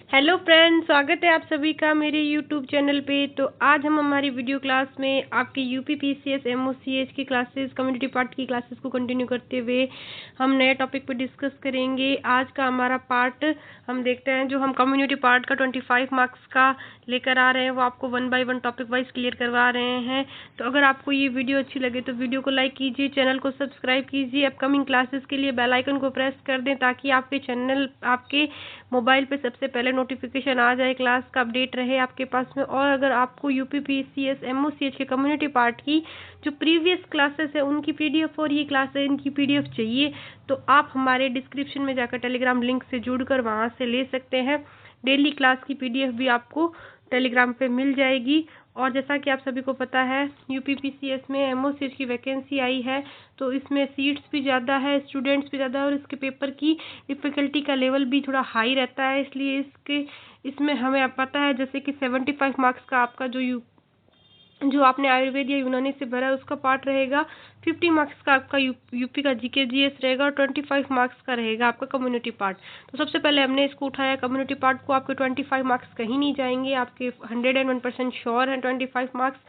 Hello friends, स्वागत है आप सभी का मेरे यूट्यूब चैनल पे। तो आज हम हमारी वीडियो क्लास में आपके यूपी पीसीएस एमओसीएच की क्लासेस, कम्युनिटी पार्ट की क्लासेस को कंटिन्यू करते हुए हम नए टॉपिक पर डिस्कस करेंगे। आज का हमारा पार्ट हम देखते हैं, जो हम कम्युनिटी पार्ट का 25 मार्क्स का लेकर आ रहे हैं, वो आपको 1 बाय 1 टॉपिक वाइज क्लियर करवा रहे हैं। तो अगर आपको ये वीडियो अच्छी लगे तो वीडियो को लाइक कीजिए, चैनल को सब्सक्राइब कीजिए, अपकमिंग क्लासेस के लिए बेल आइकन को प्रेस कर दें ताकि आपके चैनल, आपके मोबाइल पे सबसे पहले नोटिफिकेशन आ जाए, क्लास का अपडेट रहे आपके पास में। और अगर आपको यूपी पीसीएस एमओसीएच के कम्युनिटी पार्ट की जो प्रीवियस क्लासेस है उनकी पीडीएफ और ये क्लास है इनकी पीडीएफ चाहिए, तो आप हमारे डिस्क्रिप्शन में जाकर टेलीग्राम लिंक से जुड़कर वहां से ले सकते हैं। डेली क्लास की पीडीएफ भी आपको टेलीग्राम पे मिल जाएगी। और जैसा कि आप सभी को पता है, यूपीपीसीएस में एमओसीएच की वैकेंसी आई है, तो इसमें सीट्स भी ज़्यादा है, स्टूडेंट्स भी ज़्यादा है और इसके पेपर की डिफ़िकल्टी का लेवल भी थोड़ा हाई रहता है। इसलिए इसमें हमें पता है, जैसे कि 75 मार्क्स का आपका जो आपने आयुर्वेद या यूनानी से भरा है उसका पार्ट रहेगा, 50 मार्क्स का आपका यूपी का जीके जीएस रहेगा और 25 मार्क्स का रहेगा आपका कम्युनिटी पार्ट। तो सबसे पहले हमने इसको उठाया कम्युनिटी पार्ट को। आपके 25 मार्क्स कहीं नहीं जाएंगे, आपके 101% श्योर हैं 25 मार्क्स।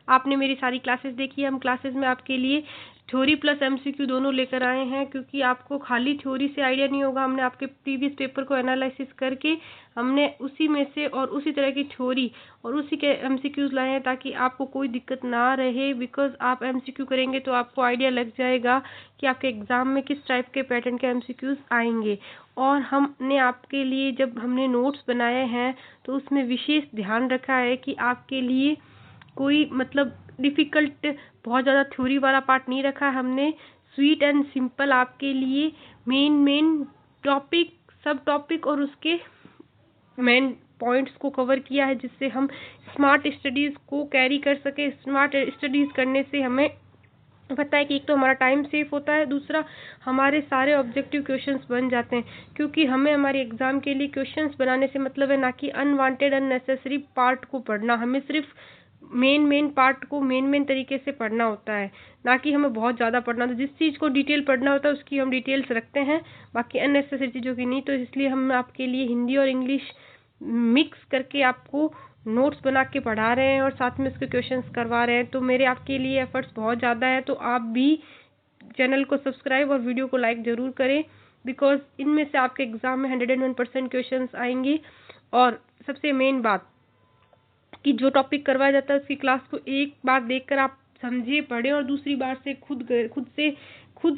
आपने मेरी सारी क्लासेस देखी है। हम क्लासेस में आपके लिए थ्योरी प्लस एमसीक्यू दोनों लेकर आए हैं, क्योंकि आपको खाली थ्योरी से आइडिया नहीं होगा। हमने आपके प्रीवियस पेपर को एनालिसिस करके हमने उसी में से और उसी तरह की थ्योरी और उसी के एमसीक्यूज लाए हैं ताकि आपको कोई दिक्कत ना रहे। बिकॉज आप एमसीक्यू करेंगे तो आपको आइडिया लग जाएगा कि आपके एग्जाम में किस टाइप के पैटर्न के एमसीक्यूज आएंगे। और हमने आपके लिए जब हमने नोट्स बनाए हैं तो उसमें विशेष ध्यान रखा है कि आपके लिए कोई डिफ़िकल्ट बहुत ज़्यादा थ्योरी वाला पार्ट नहीं रखा। हमने स्वीट एंड सिंपल आपके लिए मेन टॉपिक, सब टॉपिक और उसके मेन पॉइंट्स को कवर किया है, जिससे हम स्मार्ट स्टडीज़ को कैरी कर सके। स्मार्ट स्टडीज़ करने से हमें पता है कि एक तो हमारा टाइम सेव होता है, दूसरा हमारे सारे ऑब्जेक्टिव क्वेश्चंस बन जाते हैं, क्योंकि हमें हमारे एग्जाम के लिए क्वेश्चंस बनाने से मतलब है ना कि अनवांटेड अननेसेसरी पार्ट को पढ़ना। हमें सिर्फ मेन पार्ट को मेन तरीके से पढ़ना होता है, ना कि हमें बहुत ज़्यादा पढ़ना। तो जिस चीज़ को डिटेल पढ़ना होता है उसकी हम डिटेल्स रखते हैं, बाकी अननेसेसरी चीज़ों की नहीं। तो इसलिए हम आपके लिए हिंदी और इंग्लिश मिक्स करके आपको नोट्स बना के पढ़ा रहे हैं और साथ में इसके क्वेश्चंस करवा रहे हैं। तो मेरे आपके लिए एफर्ट्स बहुत ज़्यादा है, तो आप भी चैनल को सब्सक्राइब और वीडियो को लाइक ज़रूर करें, बिकॉज इनमें से आपके एग्जाम में 101% क्वेश्चंस आएंगे। और सबसे मेन बात कि जो टॉपिक करवाया जाता है उसकी क्लास को एक बार देखकर आप समझिए, पढ़ें और दूसरी बार से खुद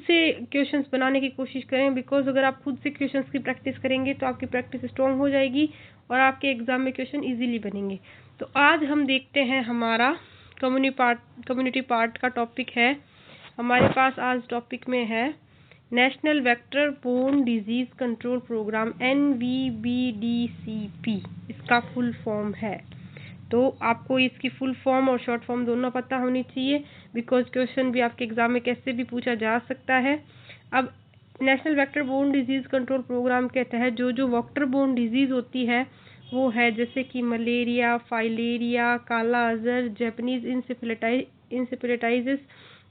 से क्वेश्चंस बनाने की कोशिश करें। बिकॉज अगर आप खुद से क्वेश्चंस की प्रैक्टिस करेंगे तो आपकी प्रैक्टिस स्ट्रॉन्ग हो जाएगी और आपके एग्जाम में क्वेश्चन इजीली बनेंगे। तो आज हम देखते हैं, हमारा कम्युनिटी पार्ट का टॉपिक है। हमारे पास आज टॉपिक में है national vector borne disease control program, NVBDCP इसका फुल फॉर्म है। तो आपको इसकी फुल फॉर्म और शॉर्ट फॉर्म दोनों पता होनी चाहिए, बिकॉज क्वेश्चन भी आपके एग्जाम में कैसे भी पूछा जा सकता है। अब national vector borne disease control programme के तहत जो वेक्टर बोर्न डिजीज होती है वो है, जैसे कि मलेरिया, फाइलेरिया, काला अजहर, जापानीज इंसेफेलाइटिस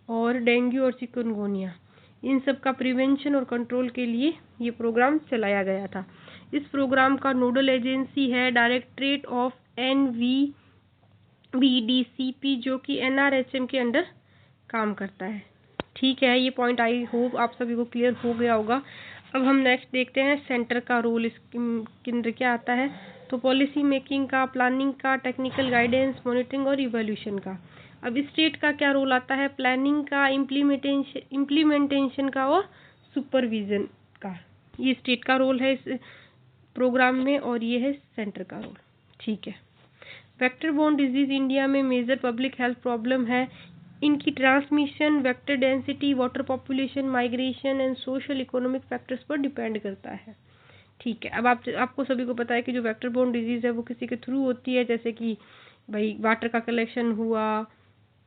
और डेंगू और चिकनगुनिया, इन सब का प्रिवेंशन और कंट्रोल के लिए ये प्रोग्राम चलाया गया था। इस प्रोग्राम का नोडल एजेंसी है डायरेक्टरेट ऑफ NVBDCP, जो कि NRHM के अंडर काम करता है। ठीक है, ये पॉइंट आई होप आप सभी को क्लियर हो गया होगा। अब हम नेक्स्ट देखते हैं सेंटर का रोल इसके अंदर क्या आता है। तो पॉलिसी मेकिंग का, प्लानिंग का, टेक्निकल गाइडेंस, मॉनिटरिंग और इवैल्यूएशन का। अब स्टेट का क्या रोल आता है, प्लानिंग का, इम्प्लीमेंटेशन का और सुपरविजन का। ये स्टेट का रोल है इस प्रोग्राम में और ये है सेंटर का रोल। ठीक है, वेक्टर बोर्न डिजीज इंडिया में मेजर पब्लिक हेल्थ प्रॉब्लम है। इनकी transmission vector density, water population, migration and social economic factors पर डिपेंड करता है। ठीक है, अब आपको सभी को पता है कि जो वेक्टर बोर्न डिजीज है वो किसी के थ्रू होती है, जैसे कि भाई वाटर का कलेक्शन हुआ,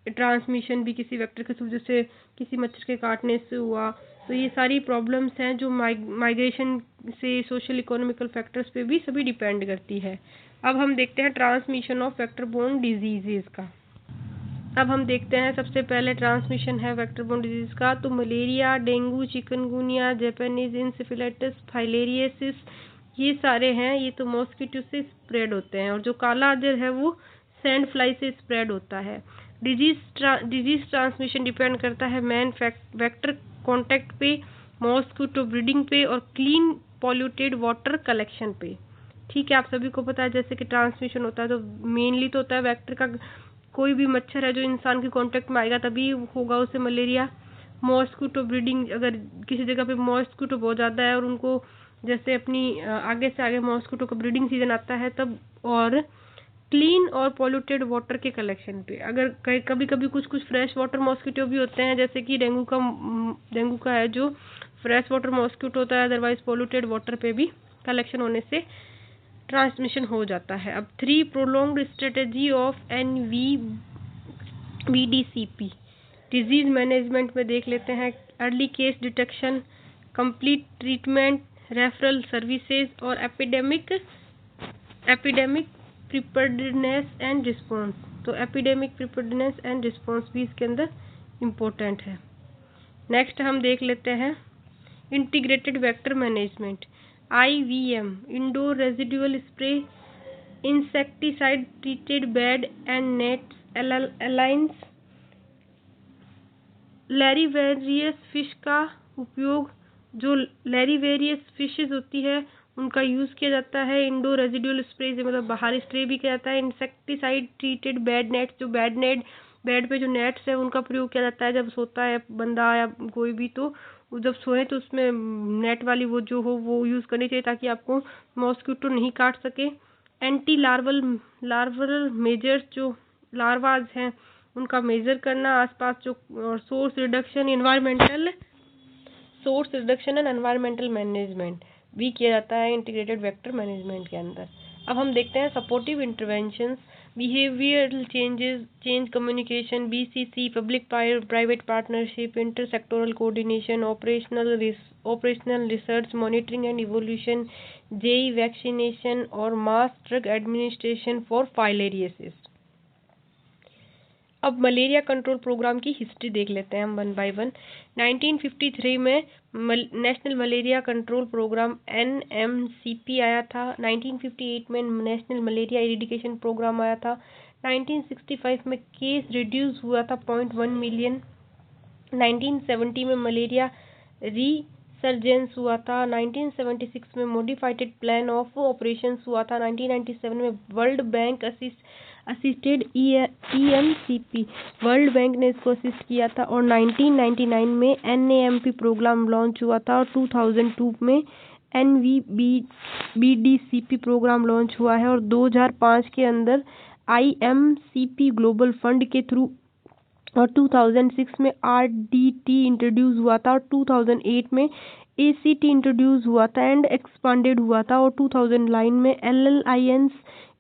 ट्रांसमिशन भी किसी वेक्टर के थ्रू, जैसे किसी मच्छर के काटने से हुआ। तो ये सारी प्रॉब्लम्स हैं जो माइग्रेशन से सोशल इकोनॉमिकल फैक्टर्स पे भी सभी डिपेंड करती है। अब हम देखते हैं transmission of vector borne diseases का। अब हम देखते हैं, सबसे पहले ट्रांसमिशन है वेक्टर बोर्न डिजीज का। तो malaria, dengue, chikungunya, Japanese encephalitis, filariasis, ये सारे हैं, ये तो मॉस्किटो से स्प्रेड होते हैं। और जो काला अजहर है वो सैंड फ्लाई से स्प्रेड होता है। डिजीज ट्रांसमिशन डिपेंड करता है मैन वेक्टर कांटेक्ट पे, मॉस्किटो ब्रीडिंग पे और क्लीन पॉल्यूटेड वाटर कलेक्शन पे। ठीक है, आप सभी को पता है जैसे कि ट्रांसमिशन होता है तो मेनली तो होता है वेक्टर का, कोई भी मच्छर है जो इंसान के कांटेक्ट में आएगा तभी होगा उसे मलेरिया। मॉस्किटो ब्रीडिंग, अगर किसी जगह पे मॉस्किटो बहुत ज़्यादा है और उनको जैसे अपनी आगे से आगे मॉस्किटो का ब्रीडिंग सीजन आता है तब। और क्लीन और पॉल्यूटेड वाटर के कलेक्शन पे, अगर कभी कभी कुछ कुछ फ्रेश वाटर मॉस्किटो भी होते हैं जैसे कि डेंगू का है जो फ्रेश वाटर मॉस्किटो होता है, अदरवाइज पॉल्यूटेड वाटर पे भी कलेक्शन होने से ट्रांसमिशन हो जाता है। अब 3 prolonged strategy of NVBDCP disease management में देख लेते हैं। Early case detection, complete treatment, referral services और एपिडेमिक प्रिपेयर्डनेस एंड रिस्पांस। तो एपिडेमिक प्रिपेयर्डनेस एंड रिस्पांस भी इसके अंदर इम्पोर्टेंट है। नेक्स्ट हम देख लेते हैं integrated vector management, IVM, indoor residual spray, insecticide treated bed and nets, alliance larvivorous fish का उपयोग, जो लैरीवेरियस फिशेज होती है उनका यूज़ किया जाता है। इंडोर रेजिडुअल स्प्रे से मतलब बाहर स्प्रे भी किया जाता है। इंसेक्टिसाइड ट्रीटेड बेड नेट्स, जो बेड पे जो नेट्स है उनका प्रयोग किया जाता है जब सोता है बंदा या कोई भी, तो जब सोए तो उसमें नेट वाली वो जो हो वो यूज़ करनी चाहिए ताकि आपको मॉस्किटो नहीं काट सके। एंटी लार्वल मेजर्स, जो लार्वाज हैं उनका मेजर करना आसपास जो, और source reduction and environmental management भी किया जाता है इंटीग्रेटेड वेक्टर मैनेजमेंट के अंदर। अब हम देखते हैं supportive interventions, behavioural change communication, BCC, public private partnership, inter sectoral coordination, operational research, monitoring and evolution, JE vaccination और mass drug administration for filariasis. अब मलेरिया कंट्रोल प्रोग्राम की हिस्ट्री देख लेते हैं हम वन बाय वन। 1953 में national malaria control programme NMCP आया था। 1958 में नेशनल मलेरिया इरेडिकेशन प्रोग्राम आया था। 1965 में केस रिड्यूस हुआ था 0.1 मिलियन। 1970 में मलेरिया रिसर्जेंस हुआ था। 1976 में मॉडिफाइड प्लान ऑफ ऑपरेशंस हुआ था। 1997 में world bank assisted EMCP, world bank ने इसको असिस्ट किया था। और 1999 में NAMP प्रोग्राम लॉन्च हुआ था। और 2002 में NVBDCP प्रोग्राम लॉन्च हुआ है। और 2005 के अंदर IMCP ग्लोबल फंड के थ्रू, और 2006 में RDT इंट्रोड्यूस हुआ था। और 2008 में ACT इंट्रोड्यूस हुआ था एंड एक्सपांडेड हुआ था। और 2009 में LLINS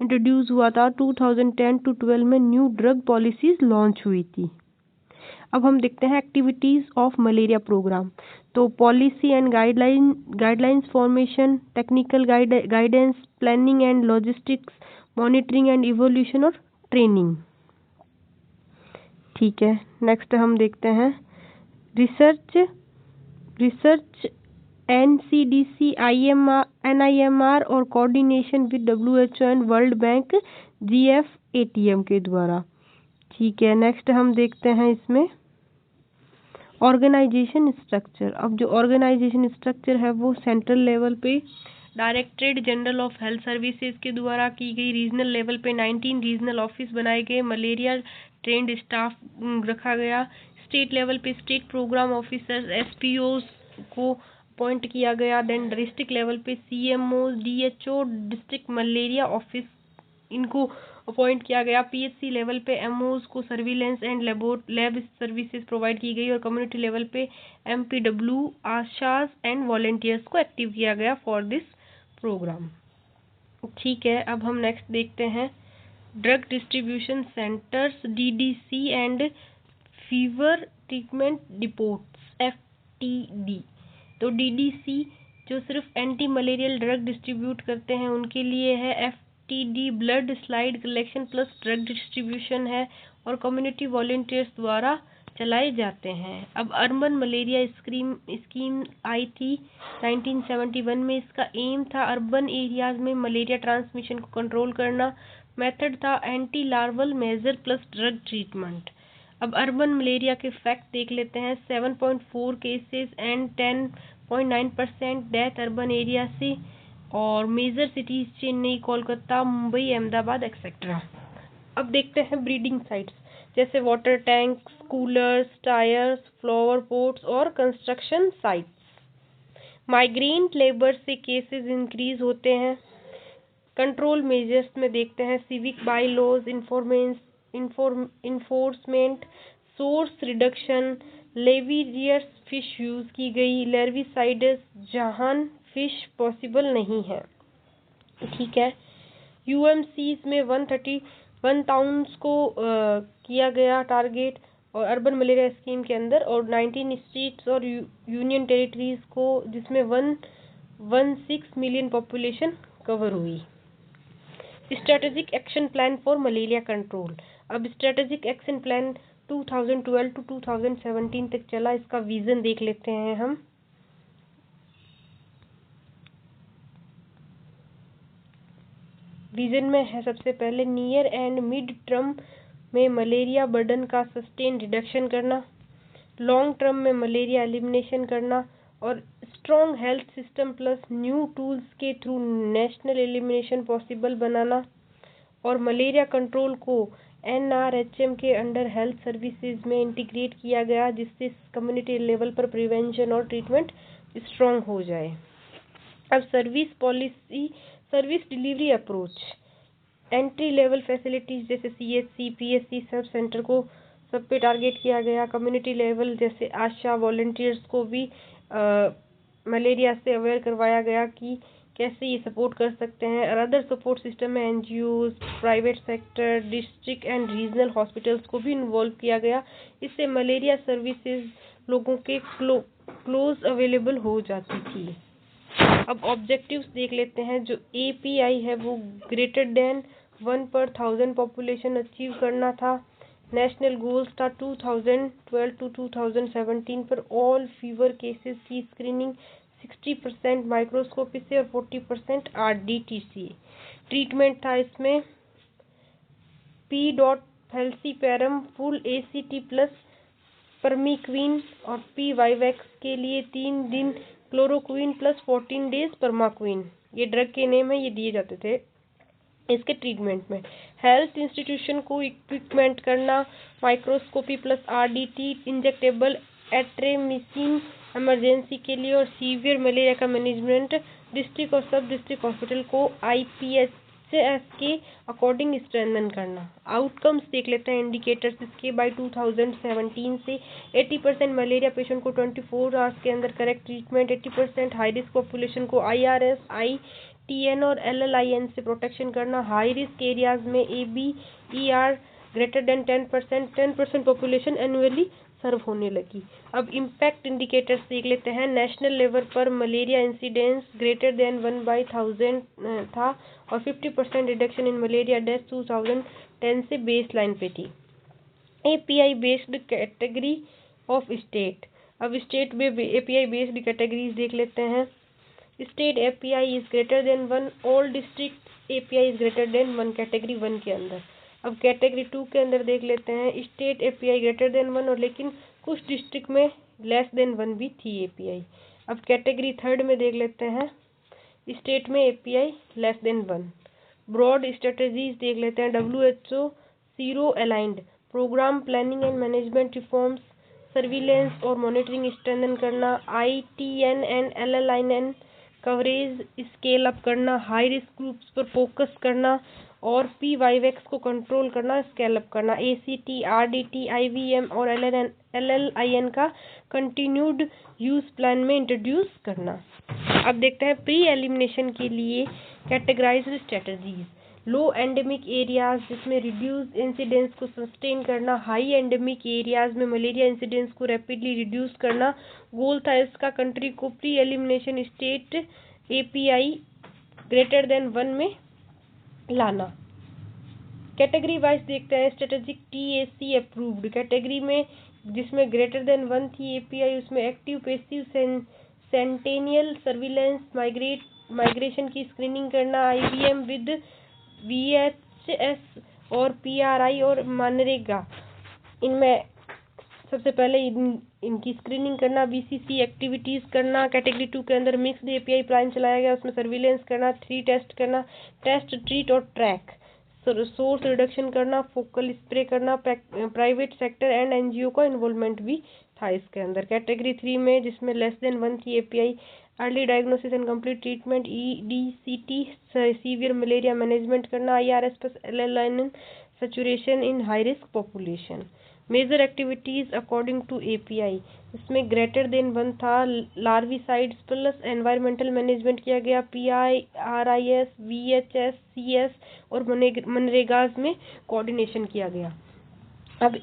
इंट्रोड्यूस हुआ था। 2010 to 12 में न्यू ड्रग पॉलिसीज लॉन्च हुई थी। अब हम देखते हैं एक्टिविटीज ऑफ मलेरिया प्रोग्राम। तो policy and guidelines formation, technical guidance, planning and logistics, monitoring and evolution और ट्रेनिंग। ठीक है, नेक्स्ट हम देखते हैं रिसर्च NCDC, NIMR और coordination with WHO and world bank GFATM के द्वारा। ठीक है, नेक्स्ट हम देखते हैं इसमें ऑर्गेनाइजेशन स्ट्रक्चर। अब जो ऑर्गेनाइजेशन स्ट्रक्चर है वो सेंट्रल लेवल पे directorate general of health services के द्वारा की गई। रीजनल लेवल पे 19 रीजनल ऑफिस बनाए गए, मलेरिया ट्रेंड स्टाफ रखा गया। स्टेट लेवल पे स्टेट प्रोग्राम ऑफिसर SPOs को अपॉइंट किया गया। देन डिस्ट्रिक्ट लेवल पे CMOs, DHO, district malaria office, इनको अपॉइंट किया गया। PHC लेवल पे MOs को surveillance and lab services provide की गई। और कम्युनिटी लेवल पे MPW, आशाज एंड वॉलेंटियर्स को एक्टिव किया गया फॉर दिस प्रोग्राम। ठीक है, अब हम नेक्स्ट देखते हैं drug distribution centres, DDC and fever treatment depots, FTD। तो DDC जो सिर्फ एंटी मलेरियल ड्रग डिस्ट्रीब्यूट करते हैं उनके लिए है। FTD blood slide collection plus drug distribution है और कम्युनिटी वॉलेंटियर्स द्वारा चलाए जाते हैं। अब अर्बन मलेरिया स्कीम आई थी 1971 में। इसका एम था अर्बन एरियाज में मलेरिया ट्रांसमिशन को कंट्रोल करना। मेथड था anti larval measure plus drug treatment. अब अर्बन मलेरिया के फैक्ट देख लेते हैं। 7.4 cases and 10.9% death urban area से, और major cities Chennai, Kolkata, Mumbai, Ahmedabad etcetera. अब देखते हैं ब्रीडिंग साइट्स जैसे water tanks, coolers, tyres, flower pots और कंस्ट्रक्शन साइट्स। माइग्रेंट लेबर से केसेस इंक्रीज होते हैं। कंट्रोल मेजर्स में देखते हैं civic bylaws enforcement, source reduction, larvivorous fish use की गई, लर्विसाइडस जहां फिश पॉसिबल नहीं है। ठीक है। यूएमसीज में 131 टाउन्स को किया गया टारगेट और अर्बन मलेरिया स्कीम के अंदर, और 19 स्टेट्स और यूनियन टेरिटरीज को जिसमें 116 मिलियन पॉपुलेशन कवर हुई। Strategic action plan for malaria control. अब स्ट्रेटेजिक एक्शन प्लान 2012 टू 2017 तक चला। इसका विजन देख लेते हैं हम। विजन में है सबसे पहले नियर एंड मिड टर्म में मलेरिया बर्डन का सस्टेन रिडक्शन करना, लॉन्ग टर्म में मलेरिया एलिमिनेशन करना, और strong health system plus new tools के थ्रू नेशनल एलिमिनेशन पॉसिबल बनाना, और मलेरिया कंट्रोल को NRHM के अंडर हेल्थ सर्विसेज में इंटीग्रेट किया गया जिससे कम्युनिटी लेवल पर प्रिवेंशन और ट्रीटमेंट स्ट्रॉन्ग हो जाए। अब service policy, service delivery approach, entry level facilities जैसे CHC, PSC सब सेंटर को सब पे टारगेट किया गया। कम्युनिटी लेवल जैसे आशा वॉलंटियर्स को भी मलेरिया से अवेयर करवाया गया कि कैसे ये सपोर्ट कर सकते हैं। और अदर सपोर्ट सिस्टम में NGOs, private sector, district and regional hospitals को भी इन्वॉल्व किया गया। इससे मलेरिया सर्विसेज लोगों के क्लोज अवेलेबल हो जाती थी। अब ऑब्जेक्टिव्स देख लेते हैं। जो API है वो ग्रेटर देन 1 पर 1000 पॉपुलेशन अचीव करना था। नेशनल गोल्स था 2012 टू 2017 पर ऑल फीवर केसेस की स्क्रीनिंग 60% माइक्रोस्कोपी से और 40% RDT से। ट्रीटमेंट था इसमें P.falciparum फुल ACT प्लस परमिक्विन, और P-Vivax के लिए 3 दिन क्लोरोक्विन प्लस 14 डेज परमाक्विन। ये ड्रग के नेम है, ये दिए जाते थे इसके ट्रीटमेंट में। हेल्थ इंस्टीट्यूशन को इक्विपमेंट करना, microscopy plus RDT, injectable artemisinin emergency के लिए, और सीवियर मलेरिया का मैनेजमेंट डिस्ट्रिक्ट और सब डिस्ट्रिक्ट हॉस्पिटल को IPHS के अकॉर्डिंग स्ट्रेंथन करना। आउटकम्स देख लेते हैं इंडिकेटर्स इसके। बाय 2017 से 80% मलेरिया पेशेंट को 24 आवर्स के अंदर correct treatment, 80% high risk population को IRS, ITN और LLIN से प्रोटेक्शन करना, हाई रिस्क एरियाज में ABER greater than 10% population annually serve होने लगी। अब इम्पैक्ट इंडिकेटर्स देख लेते हैं। नेशनल लेवल पर मलेरिया इंसिडेंस ग्रेटर देन 1/1000 था और 50% रिडक्शन इन मलेरिया डेथ 2010 से बेस लाइन पे थी। API based category of state. अब स्टेट में API बेस्ड कैटेगरीज देख लेते हैं। State API is greater than 1, all district API is greater than 1 category 1 के अंदर। अब कैटेगरी 2 के अंदर देख लेते हैं। स्टेट API ग्रेटर देन 1 और लेकिन कुछ डिस्ट्रिक्ट में लेस देन 1 भी थी API। अब कैटेगरी 3 में देख लेते हैं। स्टेट में API less than 1। Broad strategies देख लेते हैं। WHO zero aligned programme planning and management reforms, surveillance और मॉनिटरिंग स्ट्रेंथन करना, ITN and LLIN coverage scale up करना, हाई रिस्क ग्रुप्स पर फोकस करना और P-Vivax को कंट्रोल करना, स्केल अप करना। ACT, RDT, IVM और LLIN का कंटिन्यूड यूज प्लान में इंट्रोड्यूस करना। अब देखते हैं प्री एलिमिनेशन के लिए categorised strategies. Low endemic areas जिसमें रिड्यूस इंसिडेंस को सस्टेन करना, हाई एंडेमिक एरियाज में मलेरिया इंसिडेंस को रैपिडली रिड्यूस करना। गोल था इसका कंट्री को pre elimination state API greater than 1 में लाना। कैटेगरी वाइज देखते हैं। स्ट्रेटेजिक TAC अप्रूव्ड कैटेगरी में जिसमें ग्रेटर देन 1 थी एपीआई, उसमें active passive centennial surveillance, migration की स्क्रीनिंग करना, आईवीएम विद वीएचएस और पीआरआई और मनरेगा, इनमें सबसे पहले इनकी स्क्रीनिंग करना, बीसीसी एक्टिविटीज़ करना। कैटेगरी 2 के अंदर मिक्स्ड एपीआई प्लान चलाया गया, उसमें सर्विलेंस करना, 3 टेस्ट करना, टेस्ट, ट्रीट और ट्रैक, सोर्स रिडक्शन करना, फोकल स्प्रे करना, प्राइवेट सेक्टर एंड एनजीओ का इन्वॉल्वमेंट भी था इसके अंदर। कैटेगरी 3 में जिसमें लेस देन 1 थी API, early diagnosis and complete treatment, EDCT, severe malaria management करना, IRS plus LLN saturation in high risk population. Major activities according to API, इसमें ग्रेटर देन 1 था, लार्विसाइड्स प्लस एनवायरमेंटल मैनेजमेंट किया गया, पीआईआरआईएस, VHS, CS और मनरेगाज में coordination किया गया। अब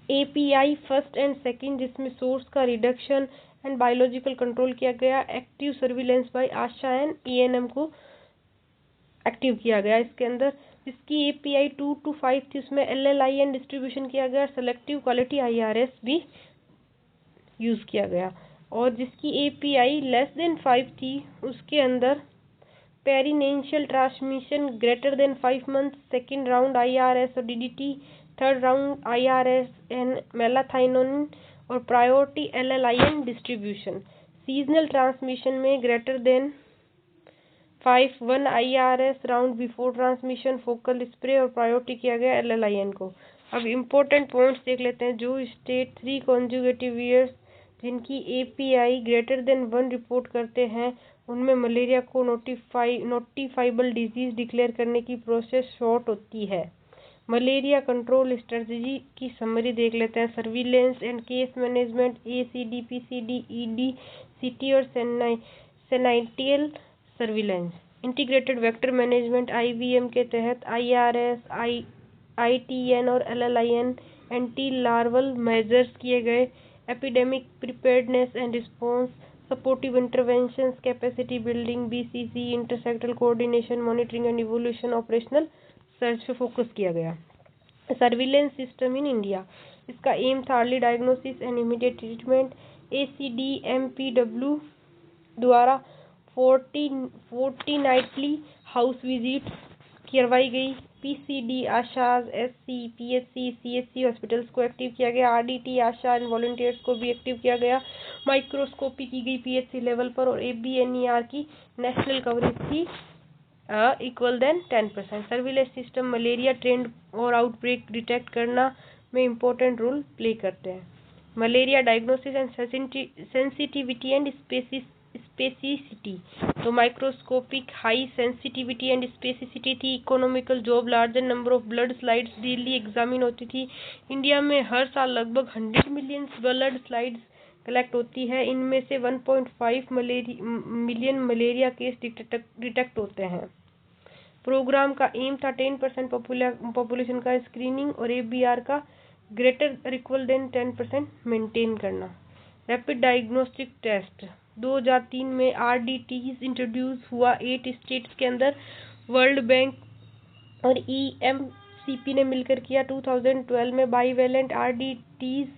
एपीआई फर्स्ट एंड सेकंड, जिसमें सोर्स का रिडक्शन एंड बायोलॉजिकल कंट्रोल किया गया, active surveillance by ASHA and ENM को एक्टिव किया गया इसके अंदर। जिसकी एपीआई 2 to 5 थी, उसमें एलएलआईएन डिस्ट्रीब्यूशन किया गया, सेलेक्टिव क्वालिटी आईआरएस भी यूज़ किया गया। और जिसकी एपीआई लेस देन 5 थी, उसके अंदर perennial transmission greater than 5 month, second round IRS और DDT, third round IRS and malathion और priority LLIN distribution. Seasonal transmission में greater than 5 1 IRS round before transmission, focal spray और प्रायोरिटी किया गया एलएलआईएन को। अब इम्पोर्टेंट पॉइंट्स देख लेते हैं। जो स्टेट 3 कॉन्जुगेटिव ईयर्स जिनकी एपीआई ग्रेटर देन 1 रिपोर्ट करते हैं, उनमें मलेरिया को नोटिफाइबल डिजीज डिक्लेयर करने की प्रोसेस शॉर्ट होती है। मलेरिया कंट्रोल स्ट्रेटजी की समरी देख लेते हैं। Surveillance and case management, ACD, PCD, EDCT और sentinel surveillance. Integrated vector management IVM के तहत आईआरएस, आईटीएन और एलएलआईएन एंटी लार्वल मेजर्स किए गए। Epidemic preparedness and response, supportive interventions, capacity building, BCC, intersectoral coordination, monitoring and evolution, operational search पे focus किया गया। Surveillance system in India, इसका aim था early diagnosis and immediate treatment. ACD MPW द्वारा 40 nightly house visit करवाई गई। PCD, ASHAs, SC, PHC, CHC hospitals को active किया गया। आरडीटी, आशा एंड वॉलंटियर्स को भी एक्टिव किया गया। माइक्रोस्कोपी की गई पीएचसी लेवल पर और एबीएनईआर की नेशनल कवरेज थी equal than 10%। Surveillance system malaria trend और आउटब्रेक डिटेक्ट करना में इम्पोर्टेंट रोल प्ले करते हैं। Malaria diagnosis and sensitivity and specificity, तो microscopic high sensitivity and specificity थी। Economical job, larger number of blood slides daily examine होती थी। India में हर साल लगभग 100 मिलियन ब्लड स्लाइड्स कलेक्ट होती है। इनमें से 1.5 मिलियन मलेरिया केस डिटेक्ट होते हैं। प्रोग्राम का एम था 10% पॉपुलेशन का स्क्रीनिंग और एबीआर का ग्रेटर और इक्वल देन 10% मेंटेन करना। रैपिड डायग्नोस्टिक टेस्ट 2003 में आरडीटीज इंट्रोड्यूस हुआ 8 स्टेट्स के अंदर। वर्ल्ड बैंक और ईएमसीपी ने मिलकर किया। 2012 में बाईवेलेंट आरडीटीज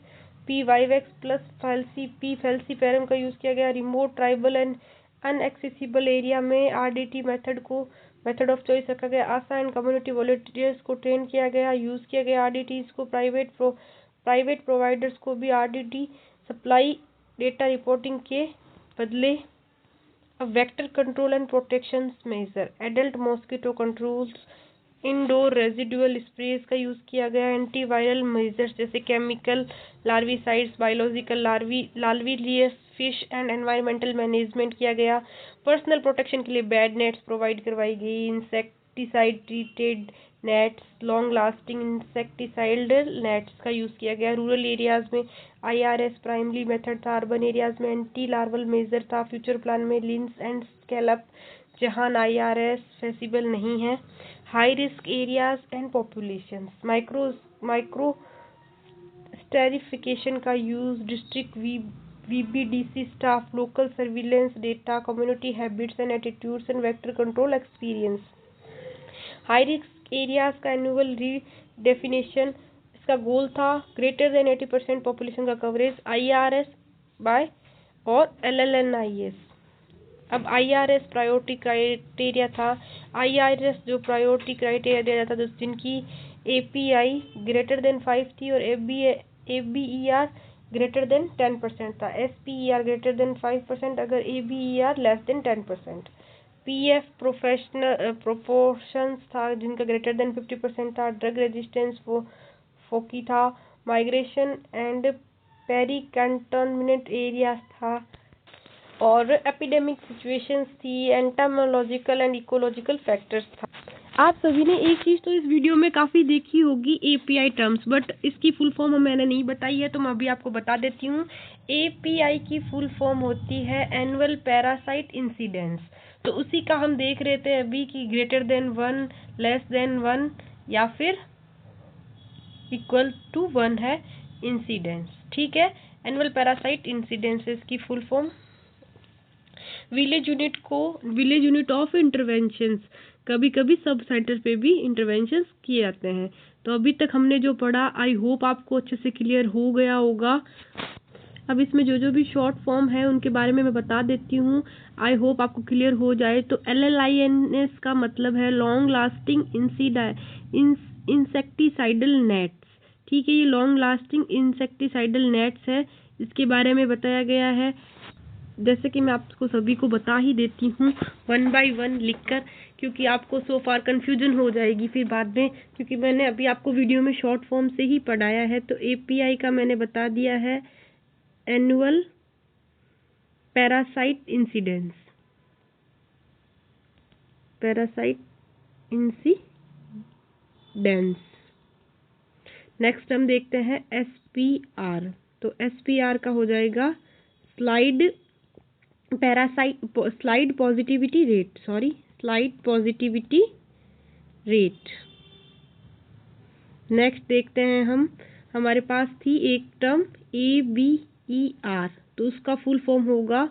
पीवाईवैक्स प्लस फैल्सीपैरम का यूज़ किया गया। Remote, tribal and unaccessible area में आरडीटी मेथड ऑफ चॉइस रखा गया। आशा एंड कम्युनिटी वॉलंटियर्स को ट्रेन किया गया, यूज़ किया गया आरडीटीज को। प्राइवेट प्रोवाइडर्स को भी आरडीटी सप्लाई डेटा रिपोर्टिंग के बदले। अब vector control and protection measure, adult mosquito controls, indoor residual sprays का यूज़ किया गया। एंटीवायरल मेजर्स जैसे chemical larvicides, biological larvivorous fish and environmental management किया गया। पर्सनल प्रोटेक्शन के लिए बेड नेट्स प्रोवाइड करवाई गई। Insecticide treated nets, long lasting insecticidal nets का यूज़ किया गया। रूरल एरियाज में आईआरएस प्राइमरी मेथड था। अर्बन एरियाज में एंटी लार्वल मेजर था। फ्यूचर प्लान में लिंस एंड स्कैलप जहां आईआरएस फेसिबल नहीं है। High risk areas and populations, micro stratification का use, district VBDC staff, local surveillance data, community habits and attitudes and vector control experience. High risk areas का annual redefinition, इसका गोल था greater than 80% population का coverage IRS bye और LLNIS। अब IRS priority criteria था। IRS जो priority criteria दिया जाता था जिनकी API ग्रेटर देन 5 थी और ABER ग्रेटर देन 10% था। SPER ग्रेटर देन 5% अगर ABER less than 10%। PF proportions था जिनका ग्रेटर देन 50% था। ड्रग रेजिस्टेंस फोकी था। Migration and peri cantonment area था और एपिडेमिक सिचुएशंस थी। एंटामोलॉजिकल एंड इकोलॉजिकल फैक्टर्स था। आप सभी ने एक चीज़ तो इस वीडियो में काफ़ी देखी होगी API टर्म्स, बट इसकी फुल फॉर्म मैंने नहीं बताई है तो मैं अभी आपको बता देती हूँ। API की फुल फॉर्म होती है एनुअल पैरासाइट इंसिडेंस। तो उसी का हम देख रहे थे अभी कि ग्रेटर देन 1, लेस देन 1 या फिर इक्वल टू 1 है इंसिडेंस। ठीक है, एनुअल पैरासाइट इंसिडेंसेस की full form. Village unit of interventions, कभी कभी सब सेंटर पे भी इंटरवेंशंस किए जाते हैं। तो अभी तक हमने जो पढ़ा आई होप आपको अच्छे से क्लियर हो गया होगा। अब इसमें जो जो भी शॉर्ट फॉर्म है उनके बारे में मैं बता देती हूँ, आई होप आपको क्लियर हो जाए। तो LLINS का मतलब है लॉन्ग लास्टिंग इंसेक्टिसाइडल नेट्स। ठीक है, ये लॉन्ग लास्टिंग इंसेक्टिसाइडल नेट्स है, इसके बारे में बताया गया है। जैसे कि मैं आपको सभी को बता ही देती हूँ 1 बाय 1 लिखकर, क्योंकि आपको सो फार कन्फ्यूजन हो जाएगी फिर बाद में, क्योंकि मैंने अभी आपको वीडियो में शॉर्ट फॉर्म से ही पढ़ाया है। तो API का मैंने बता दिया है annual parasite incidence, parasite incidence. Next हम देखते हैं SPR। तो SPR का हो जाएगा स्लाइड पॉजिटिविटी रेट। नेक्स्ट देखते हैं हम, हमारे पास थी एक टर्म ABER, तो उसका फुल फॉर्म होगा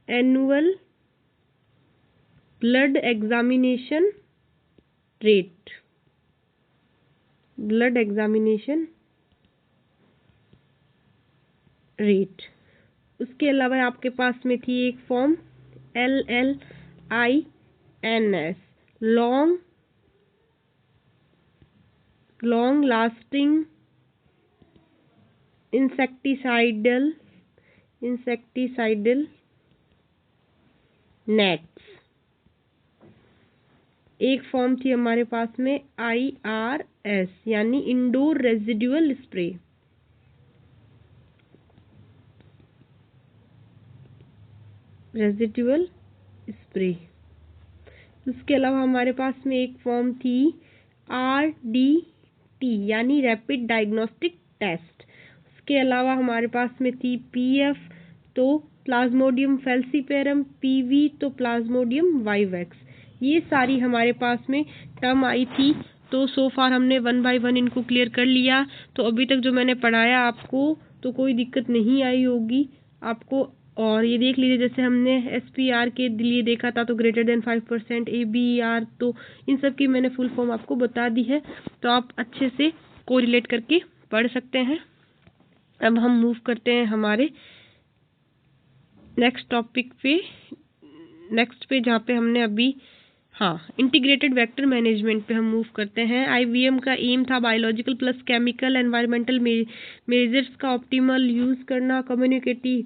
एनुअल ब्लड एग्जामिनेशन रेट। उसके अलावा आपके पास में थी एक form LLINS, long lasting insecticidal nets. एक फॉर्म थी हमारे पास में IRS यानी इंडोर रेजिडुअल स्प्रे। उसके अलावा हमारे पास में एक फॉर्म थी RDT यानी रैपिड डायग्नोस्टिक टेस्ट। उसके अलावा हमारे पास में थी PF तो प्लाज्मोडियम फैल्सीपेरम, PV तो प्लाज्मोडियम वाइवेक्स। ये सारी हमारे पास में टर्म आई थी। तो सो फार हमने 1 बाय 1 इनको क्लियर कर लिया। तो अभी तक जो मैंने पढ़ाया आपको तो कोई दिक्कत नहीं आई होगी आपको। और ये देख लीजिए, जैसे हमने SPR के लिए देखा था तो ग्रेटर देन 5%, ABER, तो इन सब की मैंने फुल फॉर्म आपको बता दी है, तो आप अच्छे से कोरिलेट करके पढ़ सकते हैं। अब हम मूव करते हैं हमारे नेक्स्ट टॉपिक पे, जहाँ पे हमने अभी इंटीग्रेटेड वेक्टर मैनेजमेंट पे हम मूव करते हैं। IVM का एम था biological plus chemical environmental measures का ऑप्टिमल यूज़ करना, कम्युनिकेटिव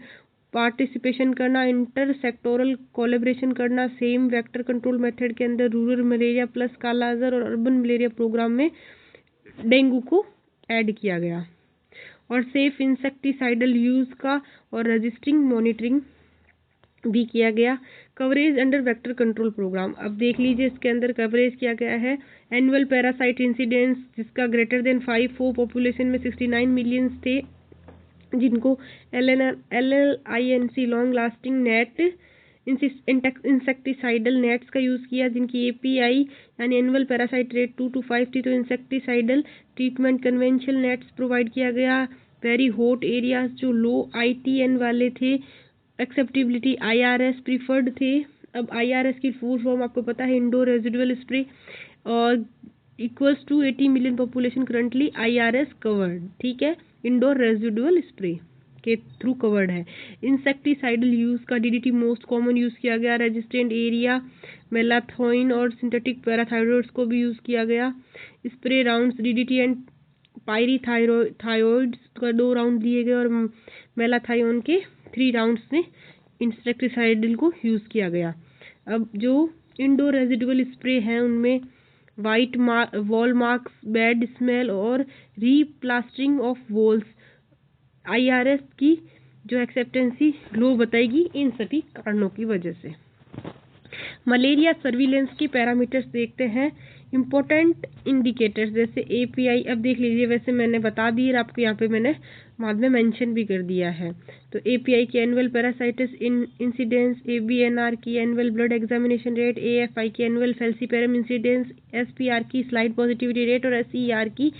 पार्टिसिपेशन करना, इंटर सेक्टोरल कोलेब्रेशन करना। सेम वेक्टर कंट्रोल मेथड के अंदर रूरल मलेरिया प्लस कालाजार और अर्बन मलेरिया प्रोग्राम में डेंगू को ऐड किया गया। और सेफ इंसेक्टिसाइडल यूज़ का और रजिस्टरिंग मॉनिटरिंग भी किया गया। Coverage under vector control programme, अब देख लीजिए इसके अंदर कवरेज किया गया है एनुअल पैरासाइट इंसिडेंस जिसका ग्रेटर देन 5 हो। पॉपुलेशन में 69 मिलियंस थे जिनको LLINC long lasting net insecticidal nets का यूज़ किया, जिनकी API यानी एनुअल पैरासाइट रेट 2 to 5 थी। तो insecticidal treatment conventional nets provide किया गया। वेरी हॉट एरियाज जो लो ITN वाले थे, एक्सेप्टेबिलिटी IRS प्रीफर्ड थे। अब IRS की फुल फॉर्म आपको पता है इंडोर रेजिडुअल स्प्रे, और equals to 80 million population currently IRS covered, ठीक है, इंडोर रेजिडुअल स्प्रे के थ्रू कवर्ड है। इंसेक्टिसाइडल यूज का DDT मोस्ट कॉमन यूज किया गया। रेजिस्टेंट एरिया मेलाथोइन और सिंथेटिक पैराथायरॉइड्स को भी यूज किया गया। स्प्रे राउंड्स DDT एंड पायरीथायरॉइड्स का 2 राउंड दिए गए और मेलाथायोन के 3 राउंड्स में इंसेक्टिसाइडल को यूज किया गया। अब जो इंडोर रेजिडुअल स्प्रे हैं उनमें white wall marks, bad smell और रीप्लास्टरिंग ऑफ वॉल्स, IRS की जो एक्सेप्टेंसी लो बताएगी इन सभी कारणों की वजह से। मलेरिया सर्विलेंस के पैरामीटर्स देखते हैं। इम्पोर्टेंट इंडिकेटर्स जैसे API, अब देख लीजिए, वैसे मैंने बता दी, आपको यहाँ पे मैंने बाद में मेंशन भी कर दिया है। तो API की एनुअल पैरासाइटिस इंसिडेंस, ABNR की annual blood examination rate, AFI की एनुअल फैल्सीपेरम इंसिडेंस, SPR की स्लाइड पॉजिटिविटी रेट और SER की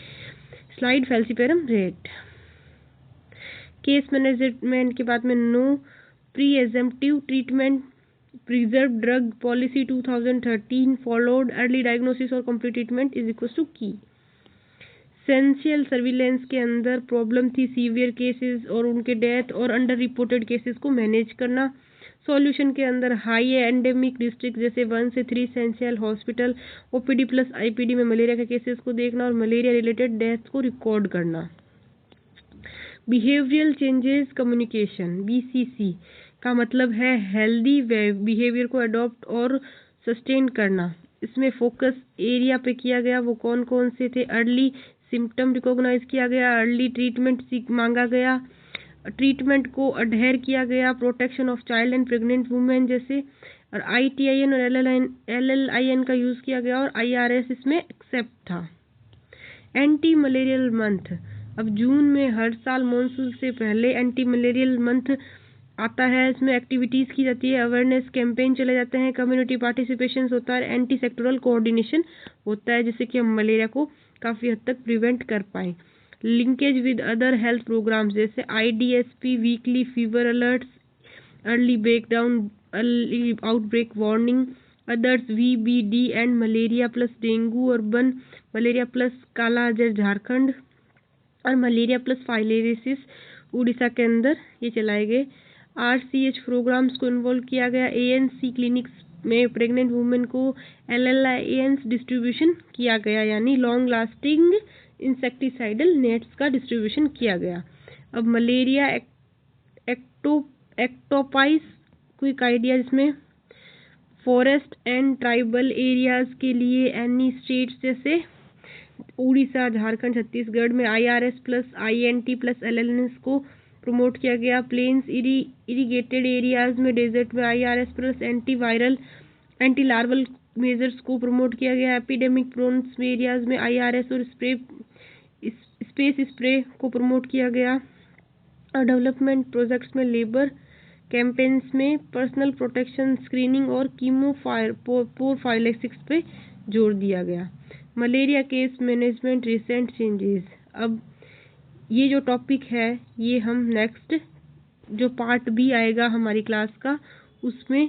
slide falciparum rate. Case management के बाद में no presumptive treatment, preserve drug policy 2013 followed, early diagnosis और complete treatment is equal to key. Sentinel surveillance के अंदर problem थी सीवियर केसेस और उनके डेथ और अंडर रिपोर्टेड केसेस को मैनेज करना। सॉल्यूशन के अंदर हाई एंडेमिक डिस्ट्रिक्ट जैसे 1 से 3 सेंशियल हॉस्पिटल, OPD प्लस IPD में मलेरिया के केसेस को देखना और मलेरिया रिलेटेड डेथ को रिकॉर्ड करना। बिहेवियरल चेंजेस कम्युनिकेशन, BCC का मतलब है हेल्दी बिहेवियर को अडॉप्ट और सस्टेन करना। इसमें फोकस एरिया पे किया गया, वो कौन कौन से थे। अर्ली सिम्टम रिकॉग्नाइज किया गया, अर्ली ट्रीटमेंट मांगा गया, ट्रीटमेंट को अडहेयर किया गया, protection of child and pregnant women जैसे, और ITIN और LLIN का यूज़ किया गया और IRS इसमें एक्सेप्ट था। एंटी मलेरियल मंथ, अब जून में हर साल मॉनसून से पहले एंटी मलेरियल मंथ आता है। इसमें एक्टिविटीज़ की जाती है, अवेयरनेस कैंपेन चले जाते हैं, कम्युनिटी पार्टिसिपेशन होता है, एंटी सेक्टोरल कोऑर्डिनेशन होता है जिससे कि हम मलेरिया को काफ़ी हद तक प्रिवेंट कर पाएँ। Linkage with other health programmes जैसे IDSP, weekly fever alerts, early breakdown, early outbreak warning, others VBD and malaria plus dengue urban, malaria plus kala azar Jharkhand और मलेरिया प्लस फाइलेरिसिस उड़ीसा के अंदर ये चलाए गए। RCH प्रोग्राम्स को इन्वॉल्व किया गया। ANC क्लिनिक्स में प्रेग्नेंट वुमेन को LLINs डिस्ट्रीब्यूशन किया गया, यानी लॉन्ग लास्टिंग इंसेक्टिसाइडल नेट्स का डिस्ट्रीब्यूशन किया गया। अब मलेरिया एक्टोपाइस क्विक आइडिया, जिसमें फॉरेस्ट एंड ट्राइबल एरियाज के लिए एनी स्टेट्स जैसे उड़ीसा, झारखंड, छत्तीसगढ़ में IRS plus INT plus LLNs को प्रमोट किया गया। प्लेन्स इरिगेटेड एरियाज में, डेजर्ट में IRS plus anti larval measures को प्रमोट किया गया। एपिडेमिक प्रोन्स एरियाज में IRS और स्पेस स्प्रे को प्रमोट किया गया। और डेवलपमेंट प्रोजेक्ट्स में लेबर कैंपेन्स में पर्सनल प्रोटेक्शन स्क्रीनिंग और प्रोफाइलैक्सिस पे जोर दिया गया। Malaria case management recent changes, अब ये जो टॉपिक है ये हम नेक्स्ट जो पार्ट B आएगा हमारी क्लास का उसमें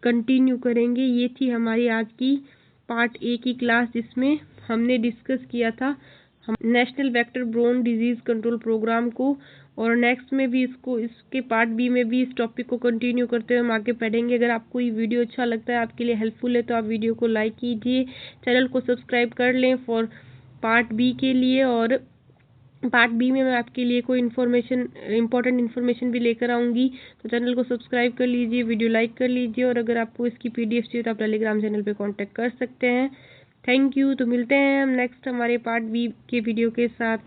कंटिन्यू करेंगे। ये थी हमारी आज की पार्ट A की क्लास, जिसमें हमने डिस्कस किया था हम national vector borne disease control programme को, और नेक्स्ट में भी इसके पार्ट B में भी इस टॉपिक को कंटिन्यू करते हुए हम आगे पढ़ेंगे। अगर आपको ये वीडियो अच्छा लगता है, आपके लिए हेल्पफुल है, तो आप वीडियो को लाइक कीजिए, चैनल को सब्सक्राइब कर लें फॉर पार्ट B के लिए। और पार्ट B में मैं आपके लिए कोई इंपॉर्टेंट इन्फॉर्मेशन भी लेकर आऊँगी, तो चैनल को सब्सक्राइब कर लीजिए, वीडियो लाइक कर लीजिए, और अगर आपको इसकी PDF चाहिए तो आप टेलीग्राम चैनल पे कांटेक्ट कर सकते हैं। Thank you. तो मिलते हैं हम नेक्स्ट हमारे पार्ट B के वीडियो के साथ।